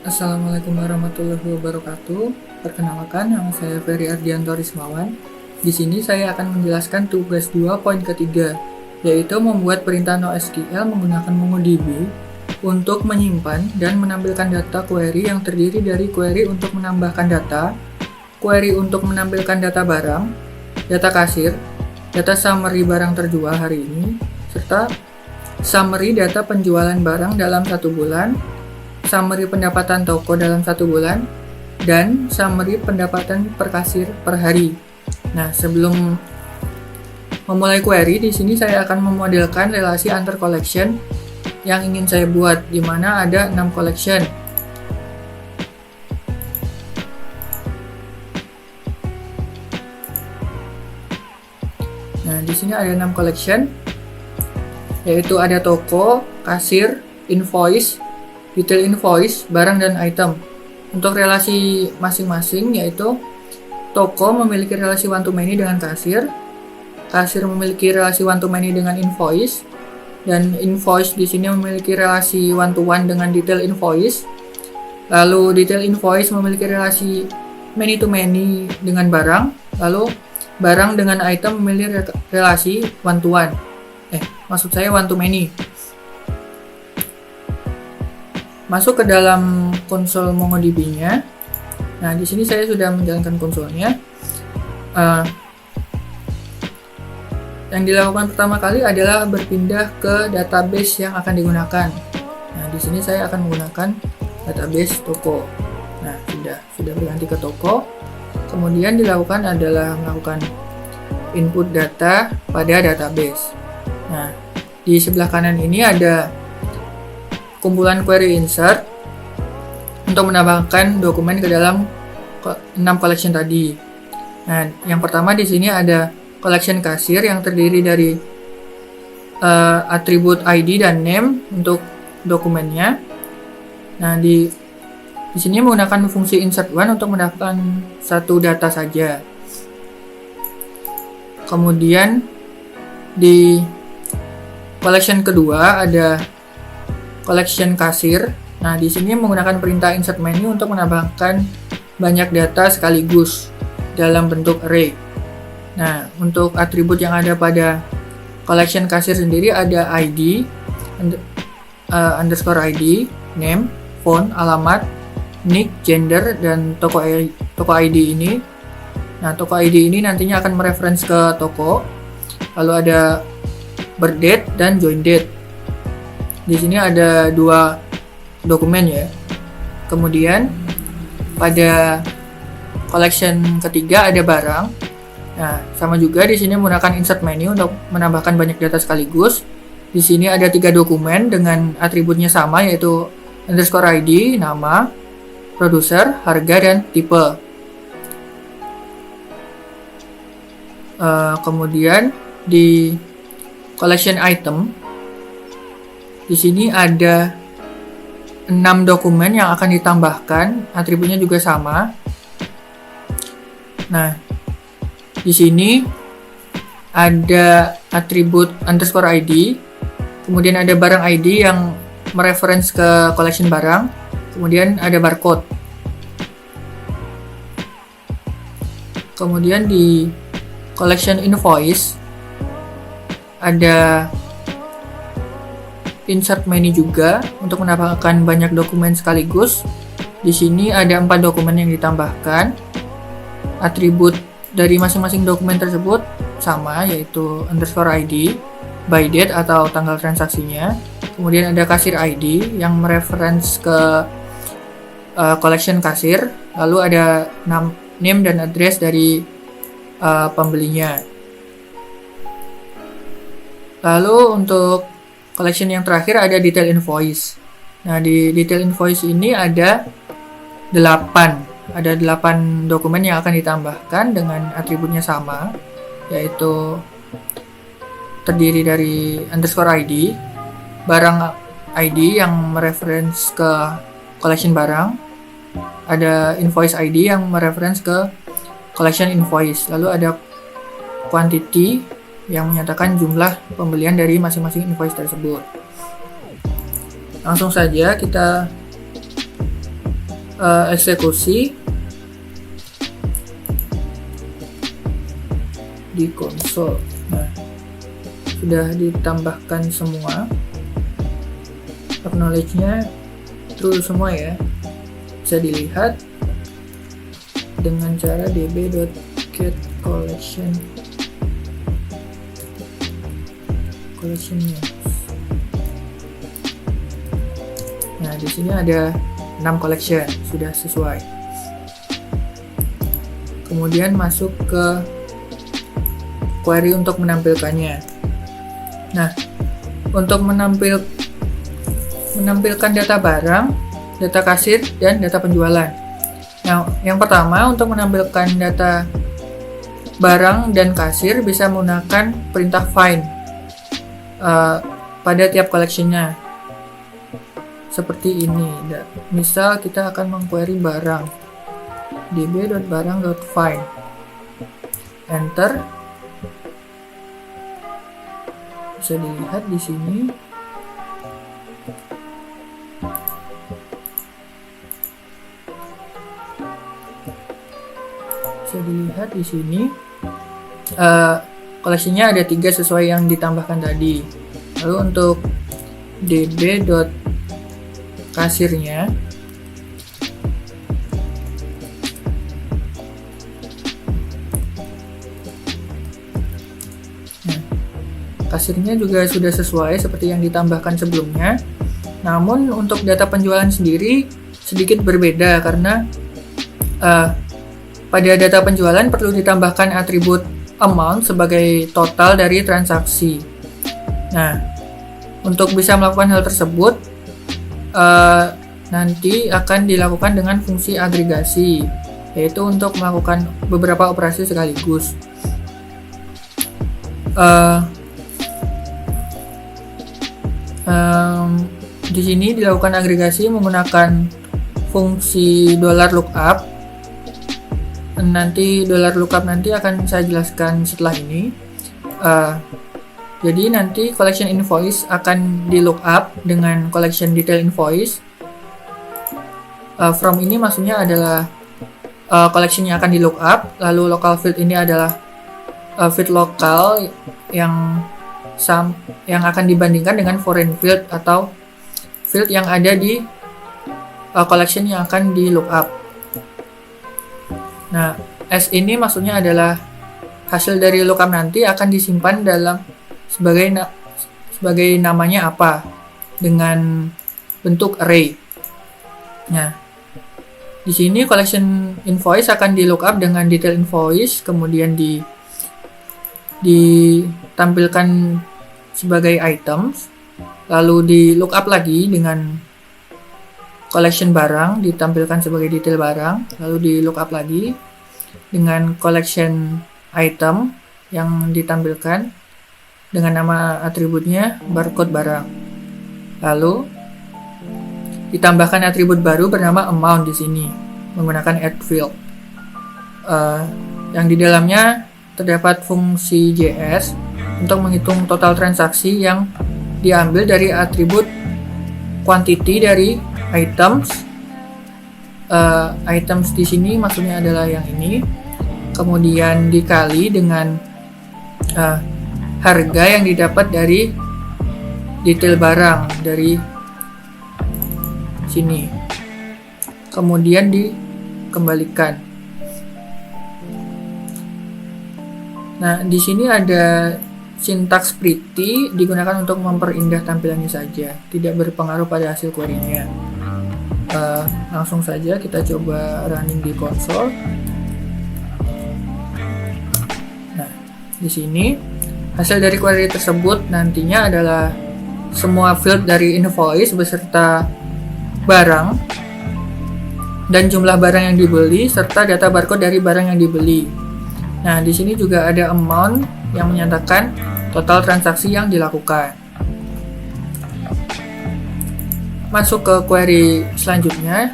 Assalamualaikum warahmatullahi wabarakatuh. Perkenalkan, nama saya Ferry Ardianto Rismawan. Di sini saya akan menjelaskan tugas 2 poin ketiga, yaitu membuat perintah NoSQL menggunakan MongoDB untuk menyimpan dan menampilkan data query yang terdiri dari query untuk menambahkan data, query untuk menampilkan data barang, data kasir, data summary barang terjual hari ini, serta summary data penjualan barang dalam 1 bulan, summary pendapatan toko dalam 1 bulan, dan summary pendapatan per kasir per hari. Nah, sebelum memulai query, di sini saya akan memodelkan relasi antar collection yang ingin saya buat, di mana ada 6 collection. Nah, di sini ada 6 collection, yaitu ada toko, kasir, invoice, detail invoice, barang dan item. Untuk relasi masing-masing yaitu toko memiliki relasi one to many dengan kasir, kasir memiliki relasi one to many dengan invoice, dan invoice di sini memiliki relasi one to one dengan detail invoice. Lalu detail invoice memiliki relasi many to many dengan barang, lalu barang dengan item memiliki relasi one to one. Maksud saya one to many. Masuk ke dalam konsol MongoDB-nya. Nah, di sini saya sudah menjalankan konsolnya. Yang dilakukan pertama kali adalah berpindah ke database yang akan digunakan. Nah, di sini saya akan menggunakan database toko. Nah, sudah berganti ke toko. Kemudian dilakukan adalah melakukan input data pada database. Nah, di sebelah kanan ini ada kumpulan query insert untuk menambahkan dokumen ke dalam 6 collection tadi. Nah, yang pertama di sini ada collection kasir yang terdiri dari atribut ID dan name untuk dokumennya. Nah, di sini menggunakan fungsi insert one untuk mendapatkan satu data saja. Kemudian di collection kedua ada collection kasir. Nah, di sini menggunakan perintah insert menu untuk menambahkan banyak data sekaligus dalam bentuk array. Nah, untuk atribut yang ada pada collection kasir sendiri ada ID, underscore ID, name, phone, alamat, nick, gender, dan toko ID ini. Nah, toko ID ini nantinya akan mereference ke toko. Lalu ada birth date dan join date. Di sini ada 2 dokumen ya. Kemudian pada collection ketiga ada barang. Nah, sama juga di sini menggunakan insert menu untuk menambahkan banyak data sekaligus. Di sini ada 3 dokumen dengan atributnya sama, yaitu underscore ID, nama, produser, harga, dan tipe. Kemudian di collection item, di sini ada 6 dokumen yang akan ditambahkan, atributnya juga sama. Nah, di sini ada atribut underscore ID, kemudian ada barang ID yang mereference ke collection barang, kemudian ada barcode. Kemudian di collection invoice ada insert menu juga untuk menambahkan banyak dokumen sekaligus. Di sini ada 4 dokumen yang ditambahkan. Atribut dari masing-masing dokumen tersebut sama, yaitu underscore ID, by date atau tanggal transaksinya. Kemudian ada kasir ID yang mereference ke collection kasir. Lalu ada name dan address dari pembelinya. Lalu untuk collection yang terakhir ada detail invoice. Nah, di detail invoice ini ada 8 dokumen yang akan ditambahkan dengan atributnya sama, yaitu terdiri dari underscore ID, barang ID yang mereference ke collection barang, ada invoice ID yang mereference ke collection invoice, lalu ada quantity yang menyatakan jumlah pembelian dari masing-masing invoice tersebut. Langsung saja kita eksekusi di konsol. Nah, sudah ditambahkan semua, acknowledge-nya true semua ya. Bisa dilihat dengan cara db.get collectionnya. Nah, di sini ada 6 collection, sudah sesuai. Kemudian masuk ke query untuk menampilkannya. Nah, untuk menampilkan data barang, data kasir, dan data penjualan. Nah, yang pertama untuk menampilkan data barang dan kasir bisa menggunakan perintah find pada tiap collection-nya. Seperti ini. Misal kita akan mengquery barang, db.barang.find, enter. Bisa dilihat di sini. Koleksinya ada 3 sesuai yang ditambahkan tadi. Lalu untuk db.kasirnya, kasirnya juga sudah sesuai seperti yang ditambahkan sebelumnya. Namun untuk data penjualan sendiri sedikit berbeda karena pada data penjualan perlu ditambahkan atribut amount sebagai total dari transaksi. Nah, untuk bisa melakukan hal tersebut nanti akan dilakukan dengan fungsi agregasi, yaitu untuk melakukan beberapa operasi sekaligus. Di sini dilakukan agregasi menggunakan fungsi $lookup. Nanti $lookup nanti akan saya jelaskan setelah ini. Jadi nanti collection invoice akan di lookup dengan collection detail invoice. From ini maksudnya adalah collection-nya akan di lookup, lalu local field ini adalah field lokal yang akan dibandingkan dengan foreign field atau field yang ada di collection yang akan di lookup. Nah, S ini maksudnya adalah hasil dari lookup nanti akan disimpan dalam sebagai namanya apa dengan bentuk array. Nah, di sini collection invoice akan di lookup dengan detail invoice, kemudian ditampilkan sebagai items, lalu di lookup lagi dengan collection barang ditampilkan sebagai detail barang, lalu di lookup lagi dengan collection item yang ditampilkan dengan nama atributnya barcode barang. Lalu ditambahkan atribut baru bernama amount di sini menggunakan add field. Yang di dalamnya terdapat fungsi JS untuk menghitung total transaksi yang diambil dari atribut quantity dari items. Items di sini maksudnya adalah yang ini, kemudian dikali dengan harga yang didapat dari detail barang dari sini, kemudian dikembalikan. Nah, di sini ada sintaks pretty digunakan untuk memperindah tampilannya saja, tidak berpengaruh pada hasil query-nya. Langsung saja kita coba running di konsol. Nah, di sini hasil dari query tersebut nantinya adalah semua field dari invoice beserta barang dan jumlah barang yang dibeli serta data barcode dari barang yang dibeli. Nah, di sini juga ada amount yang menyatakan total transaksi yang dilakukan. Masuk ke query selanjutnya,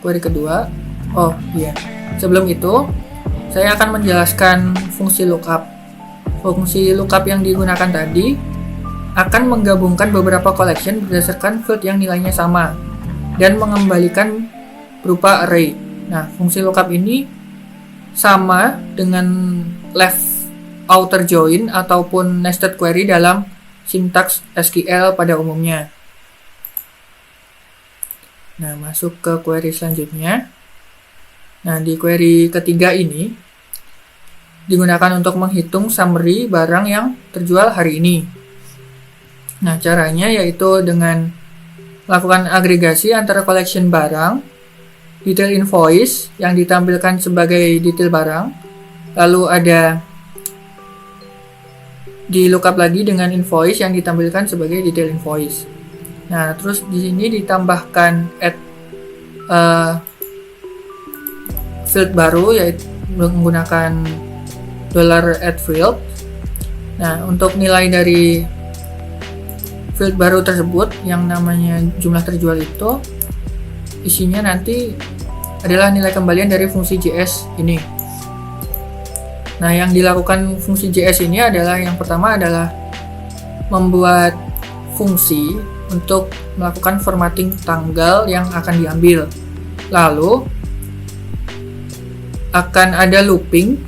query kedua. Oh iya, sebelum itu saya akan menjelaskan fungsi lookup. Fungsi lookup yang digunakan tadi akan menggabungkan beberapa collection berdasarkan field yang nilainya sama dan mengembalikan berupa array. Nah, fungsi lookup ini sama dengan left outer join ataupun nested query dalam sintaks SQL pada umumnya. Nah, masuk ke query selanjutnya. Nah, di query ketiga ini digunakan untuk menghitung summary barang yang terjual hari ini. Nah, caranya yaitu dengan melakukan agregasi antara collection barang, detail invoice yang ditampilkan sebagai detail barang, lalu ada di lookup lagi dengan invoice yang ditampilkan sebagai detail invoice. Nah, terus di sini ditambahkan add field baru yaitu menggunakan $add field. Nah, untuk nilai dari field baru tersebut yang namanya jumlah terjual itu isinya nanti adalah nilai kembalian dari fungsi JS ini. Nah, yang dilakukan fungsi JS ini adalah yang pertama adalah membuat fungsi untuk melakukan formatting tanggal yang akan diambil. Lalu akan ada looping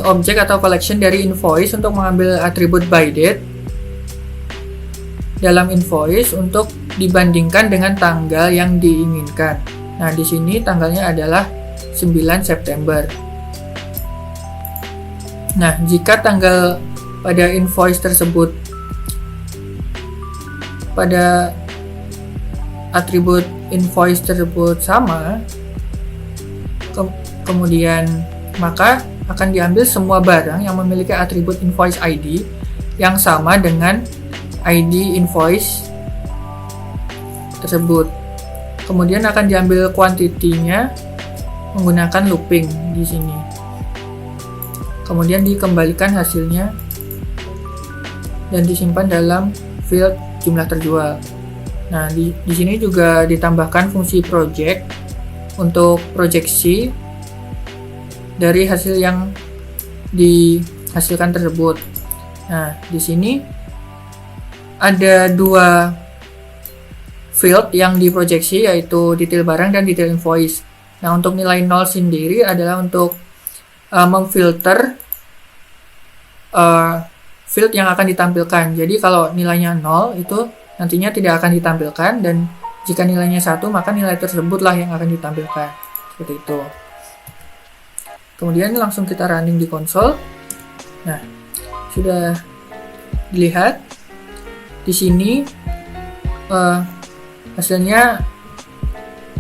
objek atau collection dari invoice untuk mengambil atribut by date dalam invoice untuk dibandingkan dengan tanggal yang diinginkan. Nah, di sini tanggalnya adalah 9 September. Nah, jika tanggal pada invoice tersebut pada atribut invoice tersebut sama, kemudian maka akan diambil semua barang yang memiliki atribut invoice ID yang sama dengan ID invoice tersebut. Kemudian akan diambil kuantitinya menggunakan looping di sini. Kemudian dikembalikan hasilnya dan disimpan dalam field jumlah terjual. Nah, di sini juga ditambahkan fungsi project untuk proyeksi dari hasil yang dihasilkan tersebut. Nah, di sini ada dua field yang diproyeksi yaitu detail barang dan detail invoice. Nah, untuk nilai 0 sendiri adalah untuk memfilter field yang akan ditampilkan. Jadi kalau nilainya 0 itu nantinya tidak akan ditampilkan, dan jika nilainya 1 maka nilai tersebutlah yang akan ditampilkan. Seperti itu. Kemudian langsung kita running di konsol. Nah, sudah dilihat di sini hasilnya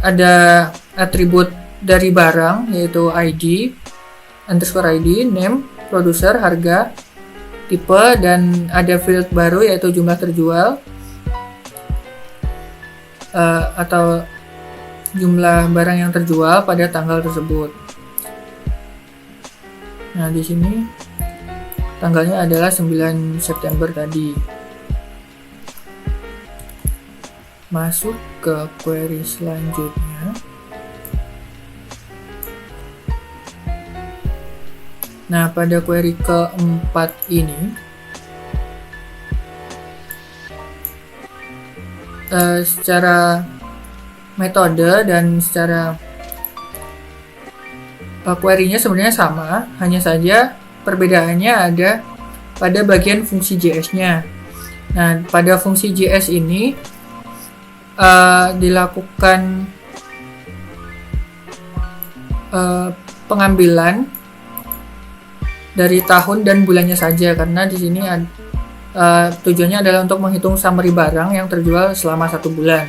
ada atribut dari barang yaitu ID, underscore ID, name, producer, harga, tipe, dan ada field baru yaitu jumlah terjual atau jumlah barang yang terjual pada tanggal tersebut. Nah, di sini tanggalnya adalah 9 September tadi. Masuk ke query selanjutnya. Nah, pada query keempat ini secara metode dan secara query-nya sebenarnya sama, hanya saja perbedaannya ada pada bagian fungsi JS-nya. Nah, pada fungsi JS ini dilakukan pengambilan dari tahun dan bulannya saja, karena di sini tujuannya adalah untuk menghitung summary barang yang terjual selama 1 bulan.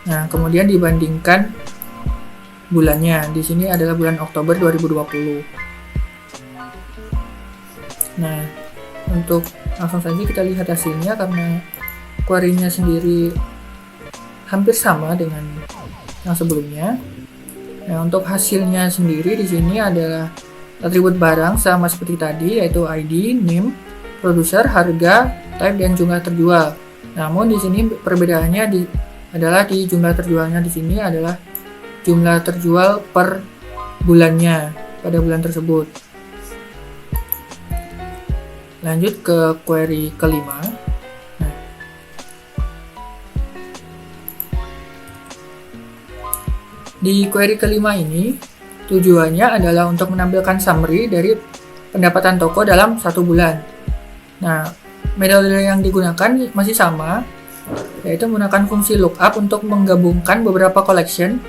Nah, kemudian dibandingkan bulannya. Di sini adalah bulan Oktober 2020. Nah, untuk langsung saja kita lihat hasilnya karena query-nya sendiri hampir sama dengan yang sebelumnya. Nah, untuk hasilnya sendiri di sini adalah atribut barang sama seperti tadi, yaitu ID, name, producer, harga, type, dan jumlah terjual. Namun di sini perbedaannya adalah di jumlah terjualnya di sini adalah jumlah terjual per bulannya pada bulan tersebut. Lanjut ke query kelima. Di query kelima ini, tujuannya adalah untuk menampilkan summary dari pendapatan toko dalam 1 bulan. Nah, metode yang digunakan masih sama, yaitu menggunakan fungsi lookup untuk menggabungkan beberapa collection,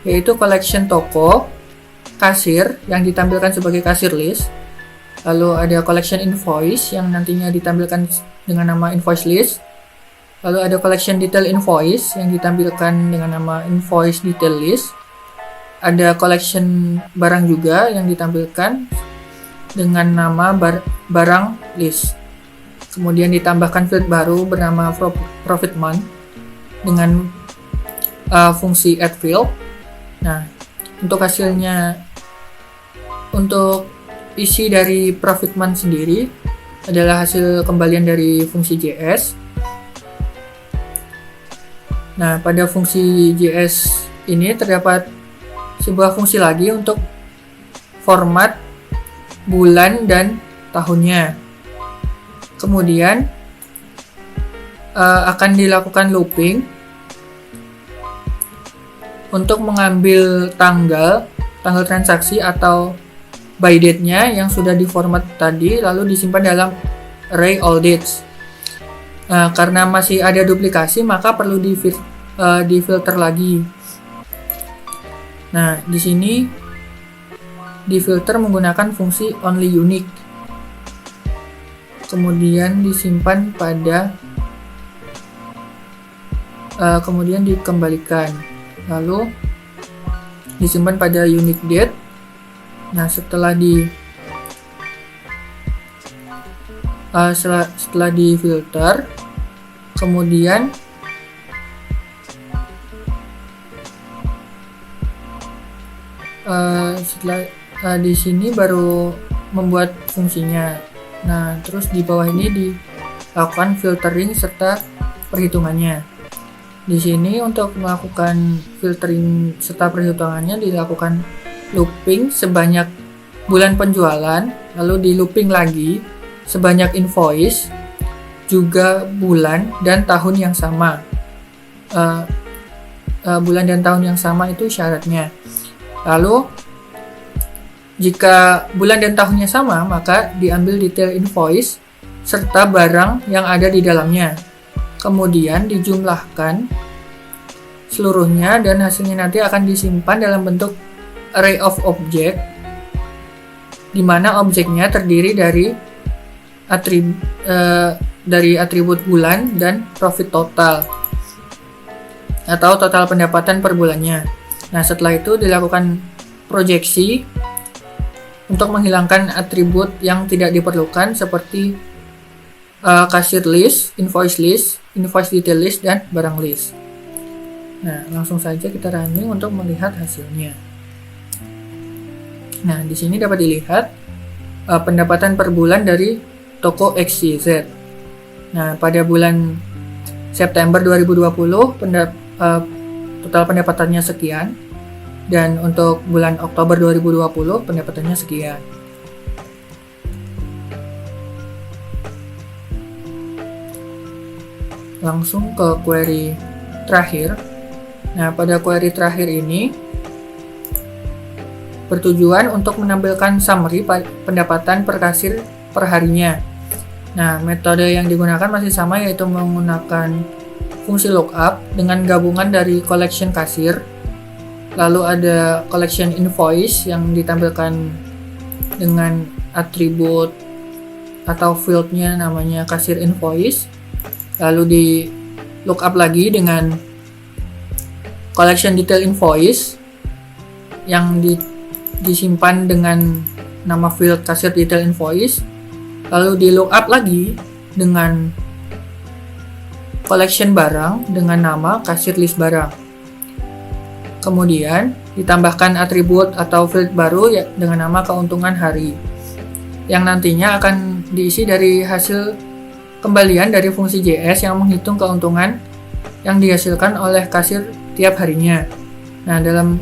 yaitu collection toko, kasir yang ditampilkan sebagai kasir list, lalu ada collection invoice yang nantinya ditampilkan dengan nama invoice list, lalu ada collection detail invoice yang ditampilkan dengan nama invoice detail list, ada collection barang juga yang ditampilkan dengan nama barang list. Kemudian ditambahkan field baru bernama profit month dengan fungsi add field. Nah, untuk hasilnya, untuk isi dari profit month sendiri adalah hasil kembalian dari fungsi JS. Nah, pada fungsi JS ini terdapat sebuah fungsi lagi untuk format bulan dan tahunnya. Kemudian akan dilakukan looping untuk mengambil tanggal transaksi atau by date-nya yang sudah diformat tadi, lalu disimpan dalam array all dates. Karena masih ada duplikasi, maka perlu difilter lagi. Nah, di sini difilter menggunakan fungsi only unique. Kemudian disimpan pada kemudian dikembalikan, lalu disimpan pada unique date. Nah, setelah difilter, kemudian di sini baru membuat fungsinya. Nah, terus di bawah ini dilakukan filtering serta perhitungannya. Di sini untuk melakukan filtering serta perhitungannya dilakukan looping sebanyak bulan penjualan, lalu di looping lagi sebanyak invoice, juga bulan dan tahun yang sama. Bulan dan tahun yang sama itu syaratnya. Lalu jika bulan dan tahunnya sama, maka diambil detail invoice serta barang yang ada di dalamnya. Kemudian dijumlahkan seluruhnya dan hasilnya nanti akan disimpan dalam bentuk array of object, di mana objeknya terdiri dari atribut bulan dan profit total atau total pendapatan per bulannya. Nah, setelah itu dilakukan proyeksi untuk menghilangkan atribut yang tidak diperlukan seperti kasir list, invoice detail list, dan barang list. Nah, langsung saja kita running untuk melihat hasilnya. Nah, di sini dapat dilihat pendapatan per bulan dari toko XYZ. Nah, pada bulan September 2020 total pendapatannya sekian. Dan untuk bulan Oktober 2020 pendapatannya sekian. Langsung ke query terakhir. Nah, pada query terakhir ini bertujuan untuk menampilkan summary pendapatan per kasir per harinya. Nah, metode yang digunakan masih sama, yaitu menggunakan fungsi lookup dengan gabungan dari collection kasir. Lalu ada collection invoice yang ditampilkan dengan atribut atau fieldnya namanya kasir invoice. Lalu di lookup lagi dengan collection detail invoice yang disimpan dengan nama field kasir detail invoice. Lalu di lookup lagi dengan collection barang dengan nama kasir list barang. Kemudian ditambahkan atribut atau field baru dengan nama keuntungan hari, yang nantinya akan diisi dari hasil kembalian dari fungsi JS yang menghitung keuntungan yang dihasilkan oleh kasir tiap harinya. Nah, dalam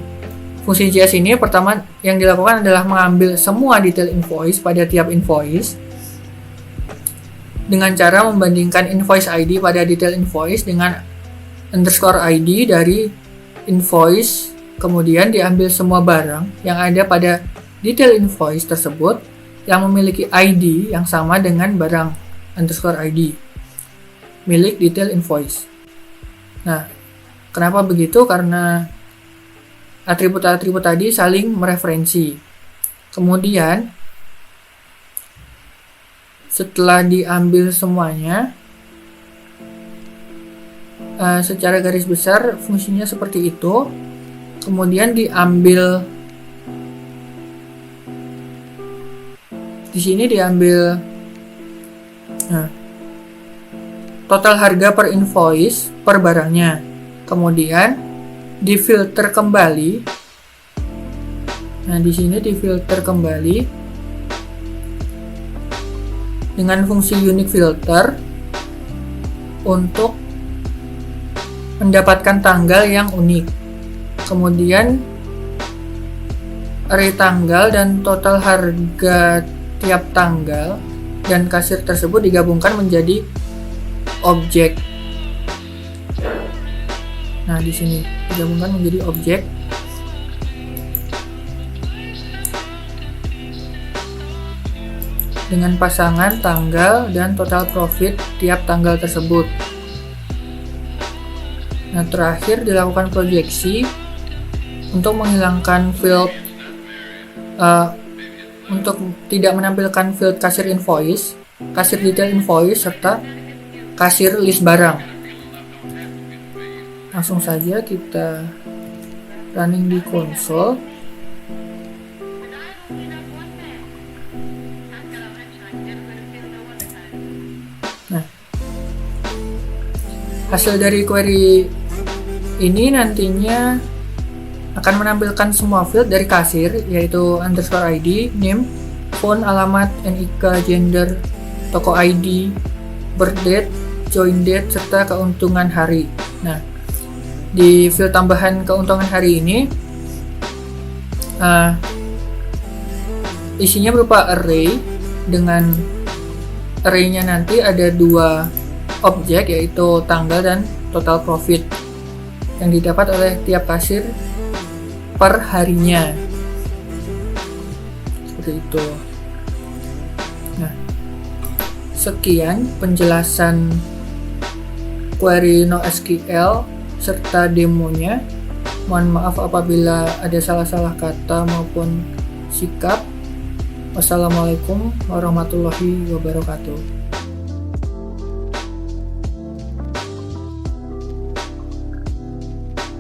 fungsi JS ini pertama yang dilakukan adalah mengambil semua detail invoice pada tiap invoice dengan cara membandingkan invoice ID pada detail invoice dengan underscore ID dari invoice Kemudian diambil semua barang yang ada pada detail invoice tersebut yang memiliki ID yang sama dengan barang underscore ID milik detail invoice. Nah, kenapa begitu? Karena atribut-atribut tadi saling mereferensi. Kemudian, setelah diambil semuanya, secara garis besar fungsinya seperti itu. Kemudian diambil, di sini diambil total harga per invoice per barangnya. Kemudian difilter kembali. Nah, di sini difilter kembali dengan fungsi unique filter untuk mendapatkan tanggal yang unik. Kemudian array tanggal dan total harga tiap tanggal dan kasir tersebut digabungkan menjadi objek. Nah, di sini digabungkan menjadi objek. Dengan pasangan tanggal dan total profit tiap tanggal tersebut. Nah, terakhir dilakukan proyeksi untuk menghilangkan field, untuk tidak menampilkan field kasir invoice, kasir detail invoice, serta kasir list barang. Langsung saja kita running di konsol. Nah, hasil dari query ini nantinya akan menampilkan semua field dari kasir, yaitu underscore ID, name, phone, alamat, NIK, gender, toko ID, birth date, join date, serta keuntungan hari. Nah, di field tambahan keuntungan hari ini isinya berupa array. Dengan array-nya nanti ada dua objek, yaitu tanggal dan total profit yang didapat oleh tiap kasir per harinya. Seperti itu. Nah, sekian penjelasan query NoSQL serta demonya. Mohon maaf apabila ada salah-salah kata maupun sikap. Wassalamualaikum warahmatullahi wabarakatuh.